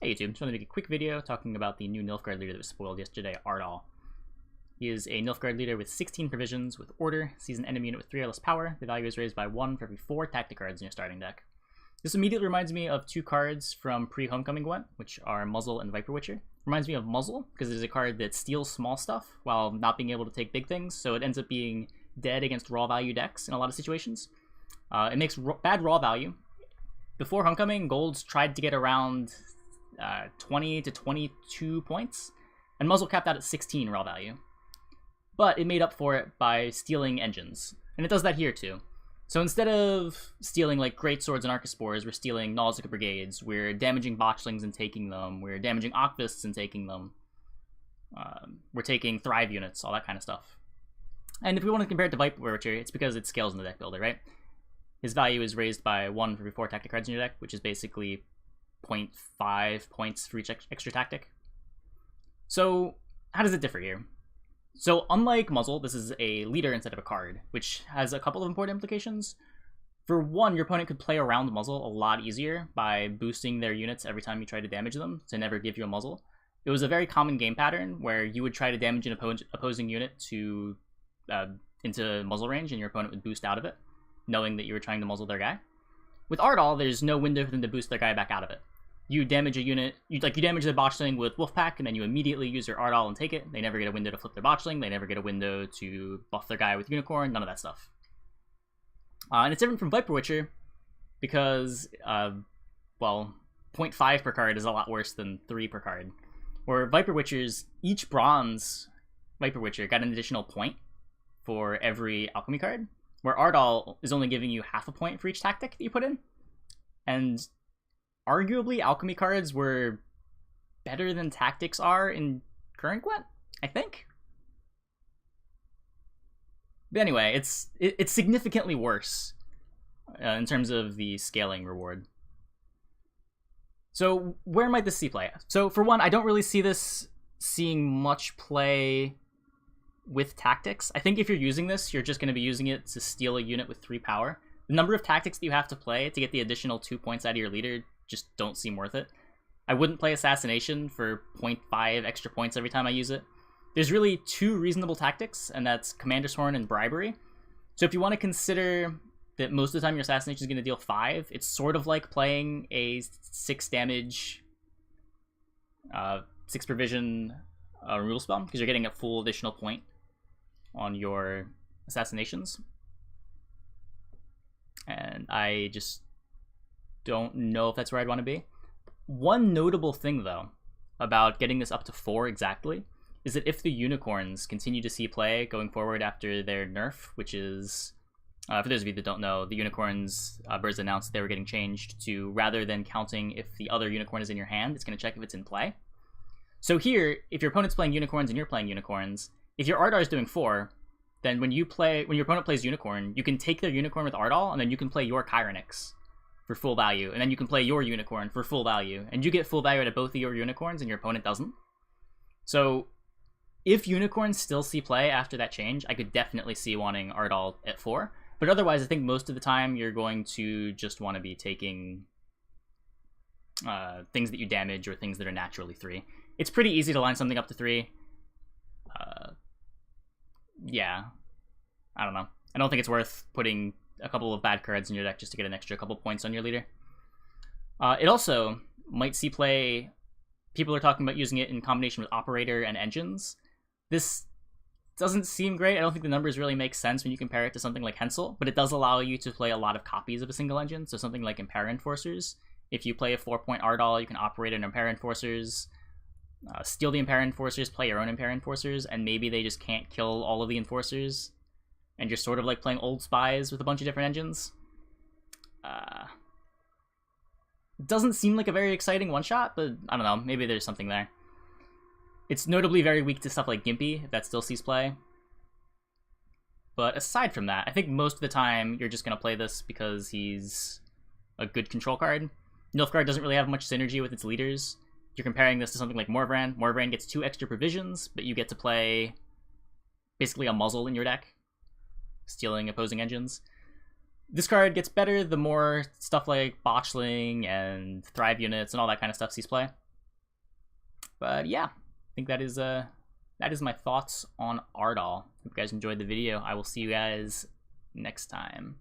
Hey YouTube, just wanted to make a quick video talking about the new Nilfgaard leader that was spoiled yesterday, Ardal. He is a Nilfgaard leader with 16 provisions with order, sees an enemy unit with 3 or less power, the value is raised by 1 for every 4 tactic cards in your starting deck. This immediately reminds me of 2 cards from pre-Homecoming Gwent, which are Muzzle and Viper Witcher. Reminds me of Muzzle, because it is a card that steals small stuff while not being able to take big things, so it ends up being dead against raw value decks in a lot of situations. It makes bad raw value. Before Homecoming, Golds tried to get around 20 to 22 points, and Muzzle capped out at 16 raw value. But it made up for it by stealing engines, and it does that here too. So instead of stealing like Great Swords and Archospores, we're stealing Nausicaa Brigades, we're damaging Botchlings and taking them, we're damaging Octvists and taking them, we're taking Thrive units, all that kind of stuff. And if we want to compare it to Viper Witcher, it's because it scales in the deck builder, right? His value is raised by 1 for every 4 tactic cards in your deck, which is basically 0.5 points for each extra tactic. So how does it differ here? So unlike Muzzle, this is a leader instead of a card, which has a couple of important implications. For one, your opponent could play around Muzzle a lot easier by boosting their units every time you try to damage them to never give you a Muzzle. It was a very common game pattern where you would try to damage an opposing unit to into Muzzle range, and your opponent would boost out of it, knowing that you were trying to muzzle their guy. With Ardal, there's no window for them to boost their guy back out of it. You damage a unit, you damage the Botchling with Wolfpack, and then you immediately use your Ardal and take it. They never get a window to flip their Botchling, they never get a window to buff their guy with Unicorn, none of that stuff. And it's different from Viper Witcher, because, well, 0.5 per card is a lot worse than 3 per card. Where Viper Witchers, each bronze Viper Witcher got an additional point for every alchemy card, where Ardal is only giving you half a point for each tactic that you put in. And arguably, alchemy cards were better than tactics are in current Gwent, I think. But anyway, it's significantly worse in terms of the scaling reward. So where might this see play? So for one, I don't really see this seeing much play with tactics. I think if you're using this, you're just going to be using it to steal a unit with 3 power. The number of tactics that you have to play to get the additional 2 points out of your leader just don't seem worth it. I wouldn't play Assassination for 0.5 extra points every time I use it. There's really 2 reasonable tactics, and that's Commander's Horn and Bribery. So if you want to consider that most of the time your Assassination is going to deal 5, it's sort of like playing a 6 damage, 6 provision removal spell, because you're getting a full additional point on your Assassinations. And I just don't know if that's where I'd want to be. One notable thing, though, about getting this up to 4 exactly, is that if the Unicorns continue to see play going forward after their nerf, which is, for those of you that don't know, the Unicorns, Birds announced they were getting changed to, rather than counting if the other Unicorn is in your hand, it's going to check if it's in play. So here, if your opponent's playing Unicorns and you're playing Unicorns, if your Ardal is doing 4, then when your opponent plays Unicorn, you can take their Unicorn with Ardal, and then you can play your Chironix for full value, and then you can play your Unicorn for full value, and you get full value out of both of your Unicorns, and your opponent doesn't. So if Unicorns still see play after that change, I could definitely see wanting Ardal at 4, but otherwise I think most of the time you're going to just want to be taking things that you damage or things that are naturally 3. It's pretty easy to line something up to 3. Yeah, I don't know. I don't think it's worth putting a couple of bad cards in your deck just to get an extra couple points on your leader. It also might see play. People are talking about using it in combination with Operator and Engines. This doesn't seem great. I don't think the numbers really make sense when you compare it to something like Hensel, but it does allow you to play a lot of copies of a single engine, so something like Impair Enforcers. If you play a 4-point Ardal, you can operate an Impair Enforcers, steal the Impair Enforcers, play your own Impair Enforcers, and maybe they just can't kill all of the Enforcers, and you're sort of like playing Old Spies with a bunch of different engines. Doesn't seem like a very exciting one-shot, but I don't know, maybe there's something there. It's notably very weak to stuff like Gimpy, if that still sees play. But aside from that, I think most of the time you're just going to play this because he's a good control card. Nilfgaard doesn't really have much synergy with its leaders. You're comparing this to something like Morvran. Morvran gets 2 extra provisions, but you get to play basically a muzzle in your deck, stealing opposing engines. This card gets better the more stuff like Botchling and Thrive units and all that kind of stuff sees play. But yeah, I think that is my thoughts on Ardal. Hope you guys enjoyed the video. I will see you guys next time.